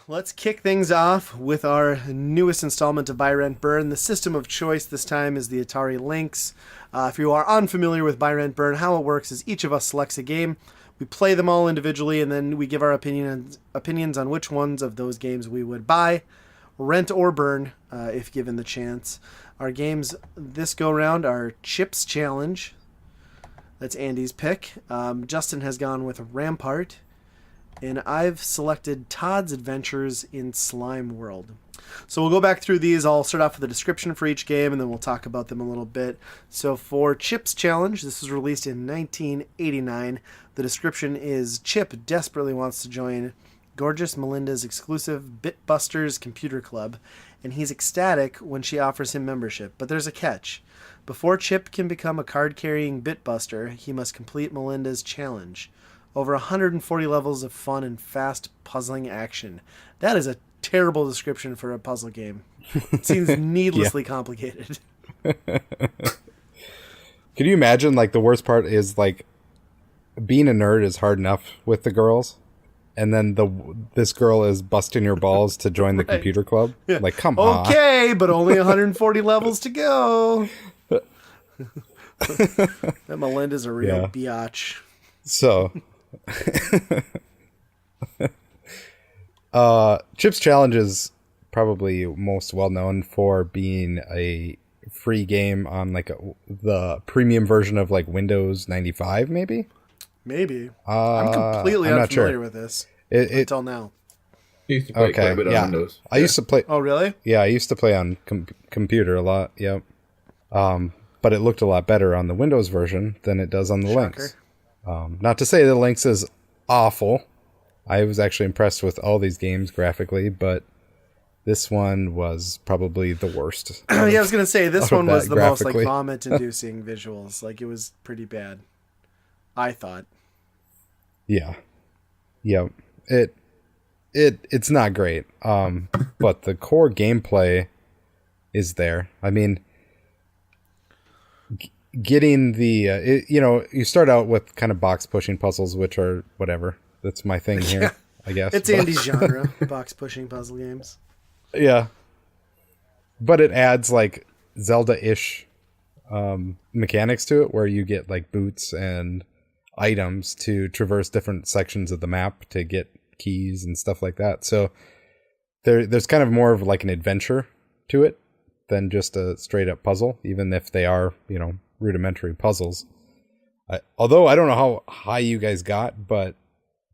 let's kick things off with our newest installment of Buy Rent Burn. The system of choice this time is the Atari Lynx. If you are unfamiliar with Buy Rent Burn, how it works is each of us selects a game. We play them all individually, and then we give our opinions on which ones of those games we would buy, rent, or burn if given the chance. Our games this go-round are Chips Challenge. That's Andy's pick. Justin has gone with Rampart. And I've selected Todd's Adventures in Slime World. So we'll go back through these. I'll start off with a description for each game, and then we'll talk about them a little bit. So for Chip's Challenge, this was released in 1989. The description is, Chip desperately wants to join Gorgeous Melinda's exclusive Bitbusters computer club, and he's ecstatic when she offers him membership. But there's a catch. Before Chip can become a card-carrying Bitbuster, he must complete Melinda's challenge. Over 140 levels of fun and fast puzzling action. That is a terrible description for a puzzle game. It seems needlessly complicated. Can you imagine, like, the worst part is, like, being a nerd is hard enough with the girls, and then this girl is busting your balls to join the computer club? Yeah. Like, come on. Okay, but only 140 levels to go. That Melinda's a real biatch. So... Chips Challenge is probably most well known for being a free game on like the premium version of like Windows 95, maybe. I'm completely unfamiliar with this until now. I used to play quite a bit on Windows. I used to play. Oh, really? Yeah, I used to play on computer a lot. Yep. But it looked a lot better on the Windows version than it does on the Lynx. Not to say the Lynx is awful. I was actually impressed with all these games graphically, but this one was probably the worst. I was going to say, this one was the most like vomit-inducing visuals. Like, it was pretty bad, I thought. Yeah. Yep. It's not great. But the core gameplay is there. I mean, getting the you start out with kind of box pushing puzzles, which are whatever. That's my thing here. I guess it's Andy's genre, box pushing puzzle games. Yeah, but it adds like Zelda-ish mechanics to it, where you get like boots and items to traverse different sections of the map to get keys and stuff like that. So there's kind of more of like an adventure to it than just a straight up puzzle, even if they are, rudimentary puzzles. Although I don't know how high you guys got, but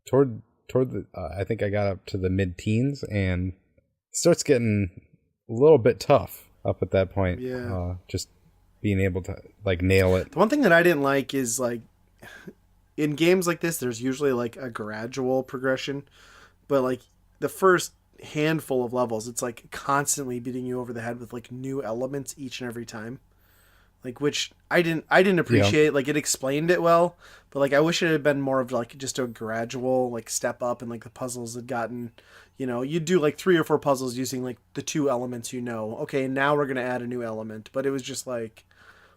toward the I think I got up to the mid-teens, and it starts getting a little bit tough up at that point. Yeah. Just being able to like nail it. The one thing that I didn't like is like in games like this, there's usually like a gradual progression, but like the first handful of levels, it's like constantly beating you over the head with like new elements each and every time. Like, which I didn't appreciate. Yeah. Like, it explained it well, but like I wish it had been more of like just a gradual like step up, and like the puzzles had gotten, you'd do like 3 or 4 puzzles using like the 2 elements. Okay, now we're gonna add a new element, but it was just like,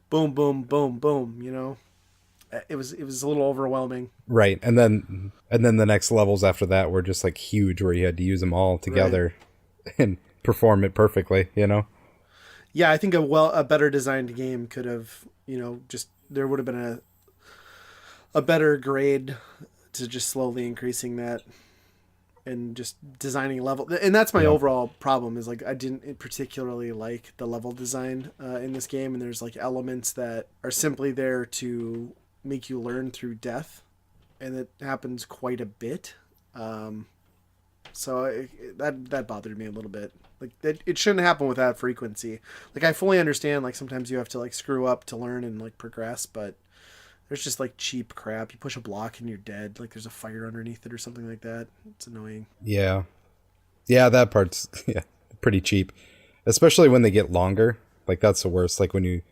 boom, boom, boom, boom. It was a little overwhelming. Right, and then the next levels after that were just like huge, where you had to use them all together and perform it perfectly. Yeah, I think a better designed game could have, just there would have been a better grade to just slowly increasing that and just designing level. And that's my overall problem is like I didn't particularly like the level design in this game, and there's like elements that are simply there to make you learn through death, and it happens quite a bit. So that bothered me a little bit. Like it shouldn't happen with that frequency. Like I fully understand like sometimes you have to like screw up to learn and like progress, but there's just like cheap crap. You push a block and you're dead. Like there's a fire underneath it or something like that. It's annoying. Yeah, that part's pretty cheap, especially when they get longer. Like that's the worst. Like when you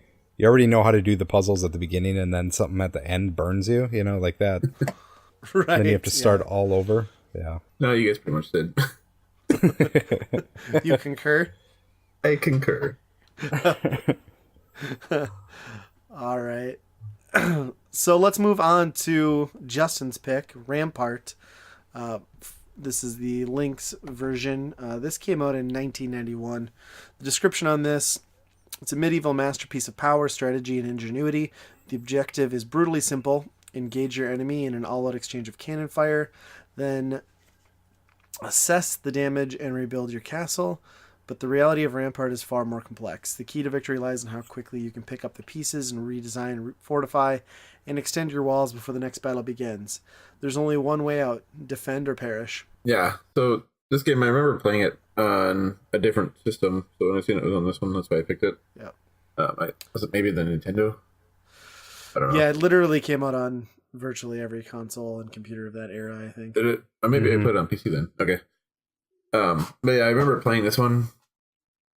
already know how to do the puzzles at the beginning, and then something at the end burns you. Like that. Right. Then you have to start all over. Yeah. No, you guys pretty much did. You concur? I concur. All right. So let's move on to Justin's pick, Rampart. This is the Lynx version. This came out in 1991. The description on this: it's a medieval masterpiece of power, strategy, and ingenuity. The objective is brutally simple: engage your enemy in an all-out exchange of cannon fire, then assess the damage and rebuild your castle. But the reality of Rampart is far more complex. The key to victory lies in how quickly you can pick up the pieces and redesign, fortify, and extend your walls before the next battle begins. There's only one way out: defend or perish. Yeah, so this game, I remember playing it on a different system. So when I seen it was on this one, that's why I picked it. Yeah. Was it maybe the Nintendo? I don't know. Yeah, it literally came out on virtually every console and computer of that era, I think. Did it? Or maybe I put it on PC then. Okay. But yeah, I remember playing this one,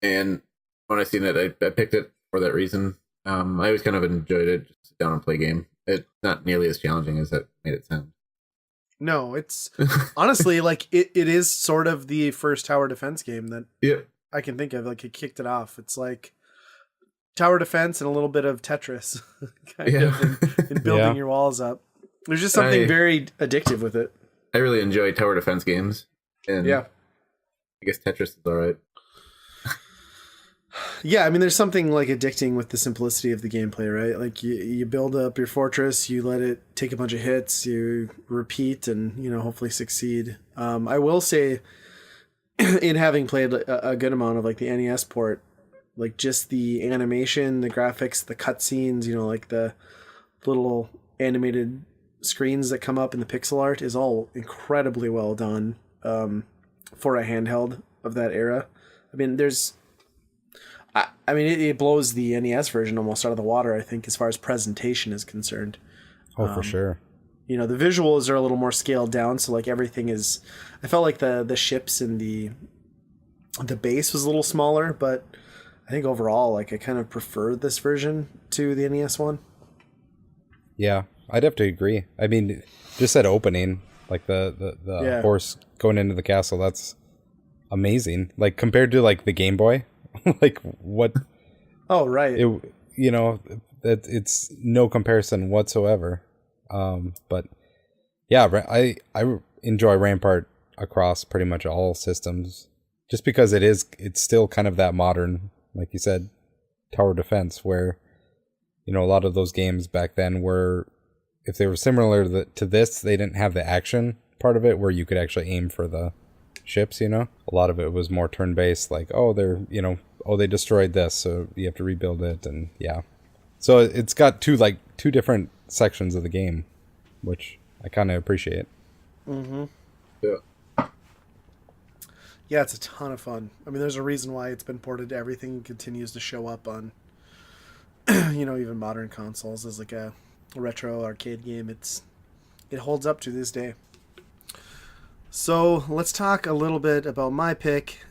and when I seen it, I picked it for that reason. I always kind of enjoyed it, just sit down and play a game. It's not nearly as challenging as that made it sound. No, it's honestly like it is sort of the first tower defense game that I can think of. Like, it kicked it off. It's like tower defense and a little bit of Tetris kind of in building your walls up. There's just something very addictive with it. I really enjoy tower defense games. And I guess Tetris is all right. Yeah, I mean, there's something like addicting with the simplicity of the gameplay, right? Like you build up your fortress, you let it take a bunch of hits, you repeat, and hopefully succeed. I will say, in having played a good amount of like the NES port, like just the animation, the graphics, the cutscenes, like the little animated screens that come up in the pixel art is all incredibly well done for a handheld of that era. I mean, it blows the NES version almost out of the water, I think, as far as presentation is concerned. Oh, for sure. The visuals are a little more scaled down, so like everything is. I felt like the ships and the base was a little smaller, but I think overall, like, I kind of prefer this version to the NES one. Yeah, I'd have to agree. I mean, just that opening, like the horse going into the castle, that's amazing. Like, compared to like the Game Boy. Like, what? Oh, right. It's no comparison whatsoever. But yeah, I enjoy Rampart across pretty much all systems, just because it's still kind of that modern, like you said, tower defense, where a lot of those games back then were, if they were similar to this, they didn't have the action part of it where you could actually aim for the ships. A lot of it was more turn-based, like, they destroyed this, so you have to rebuild it. And so it's got two different sections of the game, which I kind of appreciate. Yeah, it's a ton of fun. I mean, there's a reason why it's been ported to everything and continues to show up on even modern consoles as like a retro arcade game. It holds up to this day. So let's talk a little bit about my pick,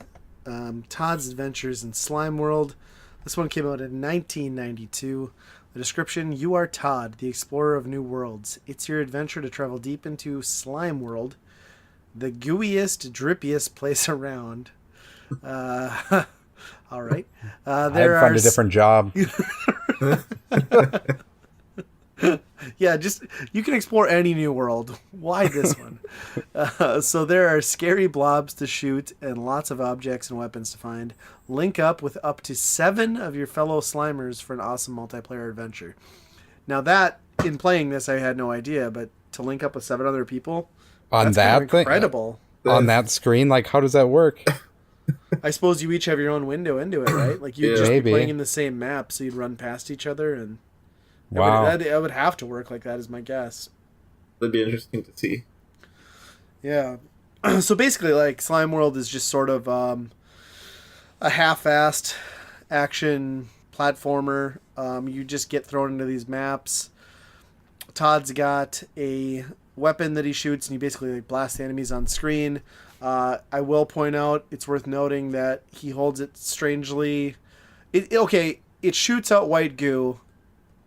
Todd's Adventures in Slime World. This one came out in 1992. The description: you are Todd, the explorer of new worlds. It's your adventure to travel deep into Slime World, the gooeyest, drippiest place around. All right. I'd find a different job. Yeah, just you can explore any new world. Why this one? So there are scary blobs to shoot and lots of objects and weapons to find. Link up with up to 7 of your fellow Slimers for an awesome multiplayer adventure. Now that, in playing this, I had no idea, but to link up with 7 other people, on that thing, incredible. On that screen, like, how does that work? I suppose you each have your own window into it, right? Like, you'd just be playing in the same map, so you'd run past each other, and it would have to work like that, is my guess. That'd be interesting to see. Yeah. So basically, like, Slime World is just sort of a half-assed action platformer. You just get thrown into these maps. Todd's got a weapon that he shoots, and he basically like blasts the enemies on screen. I will point out, it's worth noting that he holds it strangely. It shoots out white goo,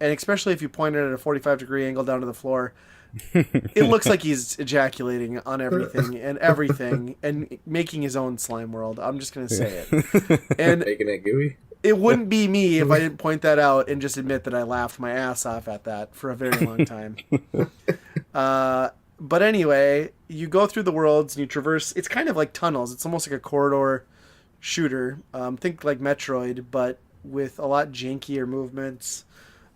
and especially if you point it at a 45-degree angle down to the floor, it looks like he's ejaculating on everything and making his own slime world. I'm just going to say it. And making it gooey? It wouldn't be me if I didn't point that out and just admit that I laughed my ass off at that for a very long time. But anyway, you go through the worlds and you traverse. It's kind of like tunnels. It's almost like a corridor shooter. Think like Metroid, but with a lot jankier movements.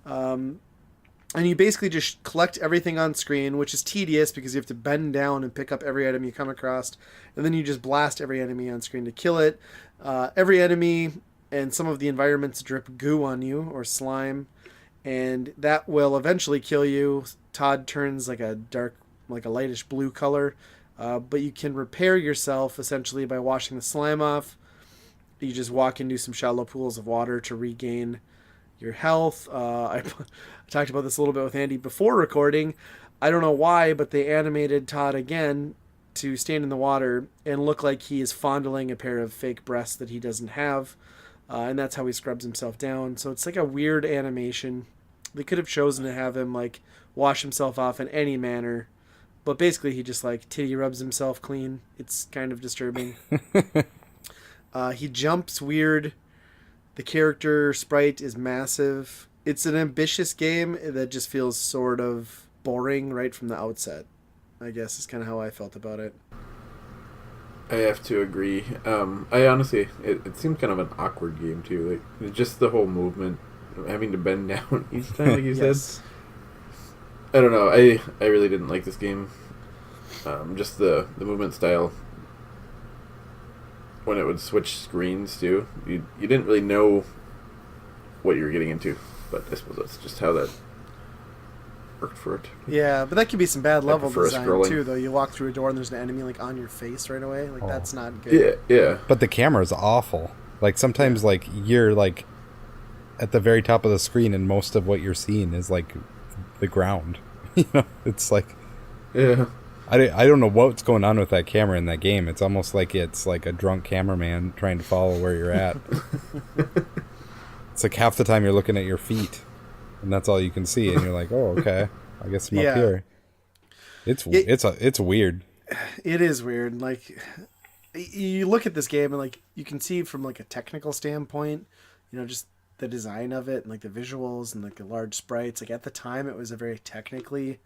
And you basically just collect everything on screen, which is tedious because you have to bend down and pick up every item you come across, and then you just blast every enemy on screen to kill it. Every enemy and some of the environments drip goo on you, or slime, and that will eventually kill you. Todd turns like a lightish blue color, but you can repair yourself essentially by washing the slime off. You just walk into some shallow pools of water to regain your health. I talked about this a little bit with Andy before recording. I don't know why, but they animated Todd again to stand in the water and look like he is fondling a pair of fake breasts that he doesn't have. And that's how he scrubs himself down. So it's like a weird animation. They could have chosen to have him like wash himself off in any manner, but basically he just like titty rubs himself clean. It's kind of disturbing. He jumps weird. The character sprite is massive. It's an ambitious game that just feels sort of boring right from the outset, I guess is kind of how I felt about it. I have to agree. I honestly, it seemed kind of an awkward game too. Like just the whole movement, having to bend down each time, like you Yes. said. I don't know. I really didn't like this game. Just the movement style. When it would switch screens too, you didn't really know what you were getting into. But I suppose that's just how that worked for it. Yeah, but that could be some bad level prefer design scrolling. too, though. You walk through a door and there's an enemy like on your face right away. Like that's not good. Yeah. But the camera's awful. Like sometimes like you're like at the very top of the screen and most of what you're seeing is like the ground. You know, it's like Yeah. I don't know what's going on with that camera in that game. It's almost like it's like a drunk cameraman trying to follow where you're at. It's like half the time you're looking at your feet, and that's all you can see, and you're like, "Oh, okay, I guess I'm up here." It's weird. It is weird. Like you look at this game and like you can see from like a technical standpoint, you know, just the design of it and like the visuals and like the large sprites. Like at the time, it was a very technically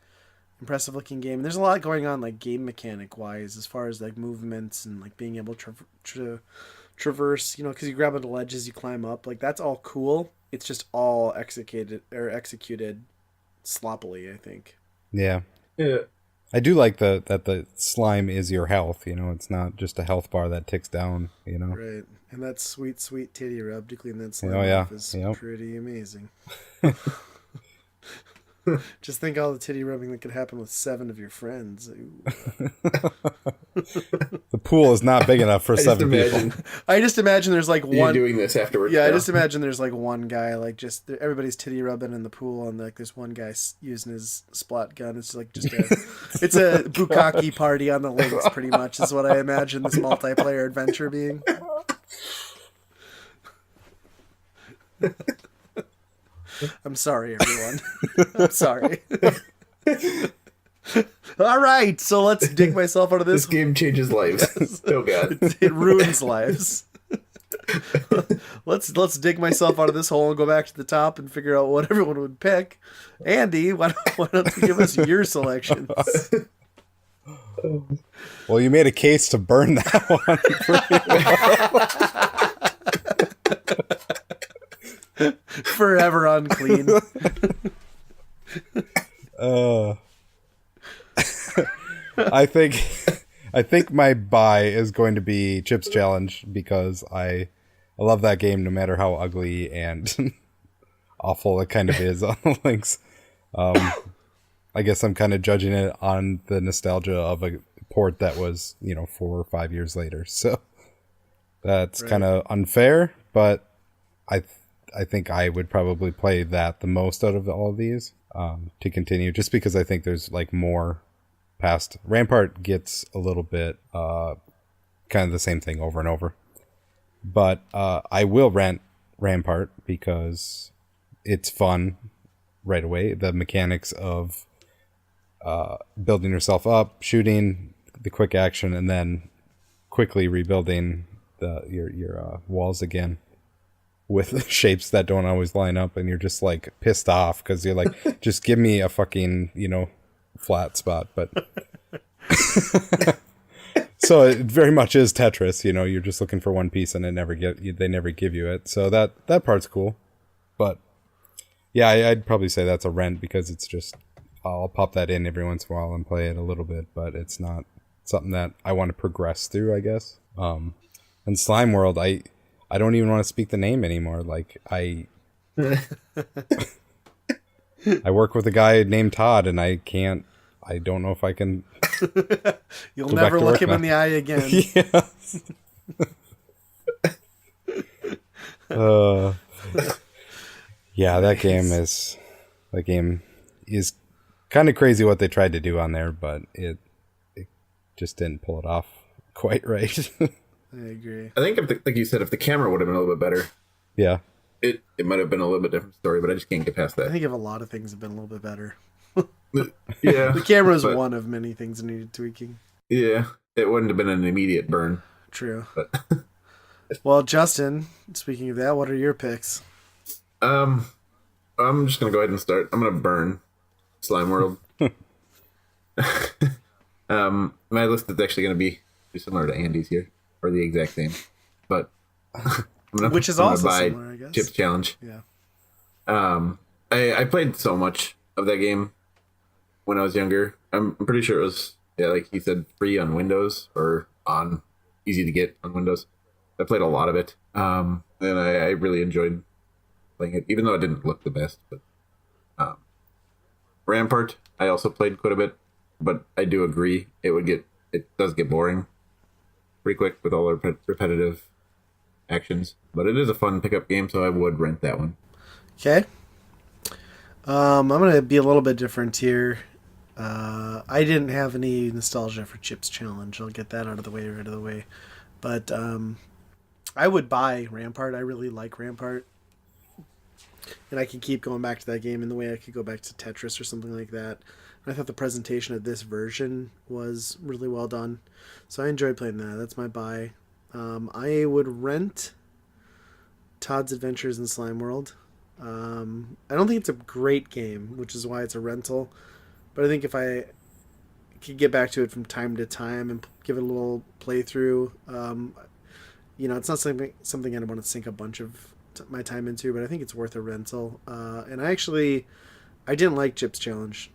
impressive looking game. There's a lot going on like game mechanic wise as far as like movements and like being able to traverse, you know, because you grab onto ledges, you climb up. Like that's all cool. It's just all executed sloppily, I think. Yeah. Yeah. I do like that the slime is your health. You know, it's not just a health bar that ticks down. You know, Right. And that sweet titty rub to clean that slime Oh, yeah. off is Yep. pretty amazing. Just think all the titty rubbing that could happen with 7 of your friends. Ooh. the pool is not big enough for I just 7 imagine people. I just imagine there's like you one. doing this afterwards. Yeah, I now. just imagine there's like one guy, like just everybody's titty rubbing in the pool, and like there's one guy using his splat gun. It's like just it's a bukkake party on the Lynx, pretty much is what I imagine this multiplayer adventure being. I'm sorry, everyone. I'm sorry. All right, so let's dig myself out of This this. game changes lives. Oh god. It ruins lives. Let's dig myself out of this hole and go back to the top and figure out what everyone would pick. Andy, why don't you give us your selections? Well, you made a case to burn that one. Forever unclean. I think my buy is going to be Chip's Challenge because I love that game no matter how ugly and awful it kind of is on the Lynx. I guess I'm kind of judging it on the nostalgia of a port that was, 4 or 5 years later. So that's kind of unfair, but I think I would probably play that the most out of all of these to continue, just because I think there's like more past. Rampart gets a little bit kind of the same thing over and over, but I will rent Rampart because it's fun right away. The mechanics of building yourself up, shooting, the quick action, and then quickly rebuilding your walls again with shapes that don't always line up, and you're just like pissed off because you're like, just give me a fucking flat spot, but so it very much is Tetris. You know, you're just looking for one piece and they never give you it. So that part's cool. But yeah, I'd probably say that's a rent because it's just I'll pop that in every once in a while and play it a little bit, but it's not something that I want to progress through, I guess. And Slime World, I don't even want to speak the name anymore. Like I work with a guy named Todd, and I don't know if I can. You'll never look him in the eye again. Yeah. Yeah, that game is kind of crazy what they tried to do on there, but it just didn't pull it off quite right. I agree. I think like you said, if the camera would have been a little bit better, yeah, it might have been a little bit different story. But I just can't get past I that. think if a lot of things have been a little bit better. Yeah, The camera is one of many things that needed tweaking. Yeah, it wouldn't have been an immediate burn. True. But Well, Justin, speaking of that, what are your picks? I'm just gonna go ahead and start. I'm gonna burn Slime World. My list is actually gonna be similar to Andy's here, or the exact same, but Which is also similar, I guess. Chips Challenge. Yeah. I played so much of that game when I was younger. I'm pretty sure it was like he said, free on Windows or on easy to get on Windows. I played a lot of it, and I really enjoyed playing it, even though it didn't look the best. But Rampart, I also played quite a bit, but I do agree it does get boring pretty quick with all the repetitive actions. But it is a fun pickup game, so I would rent that one. Okay. I'm going to be a little bit different here. I didn't have any nostalgia for Chips Challenge. I'll get that out of the way. But I would buy Rampart. I really like Rampart. And I can keep going back to that game in the way I could go back to Tetris or something like that. And I thought the presentation of this version was really well done. So I enjoyed playing that. That's my buy. I would rent Todd's Adventures in Slime World. I don't think it's a great game, which is why it's a rental. But I think if I could get back to it from time to time and give it a little playthrough, it's not something I want to sink a bunch of my time into, but I think it's worth a rental. And I didn't like Chips Challenge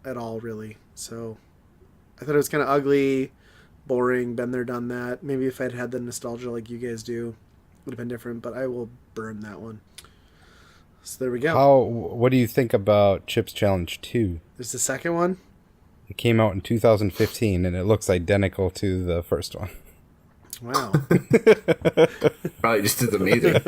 at all, really. So I thought it was kind of ugly, boring, been there, done that. Maybe if I'd had the nostalgia like you guys do, it would have been different, but I will burn that one. So there we go. What do you think about Chips Challenge 2? There's the second one? It came out in 2015, and it looks identical to the first one. Wow. Probably just as amazing.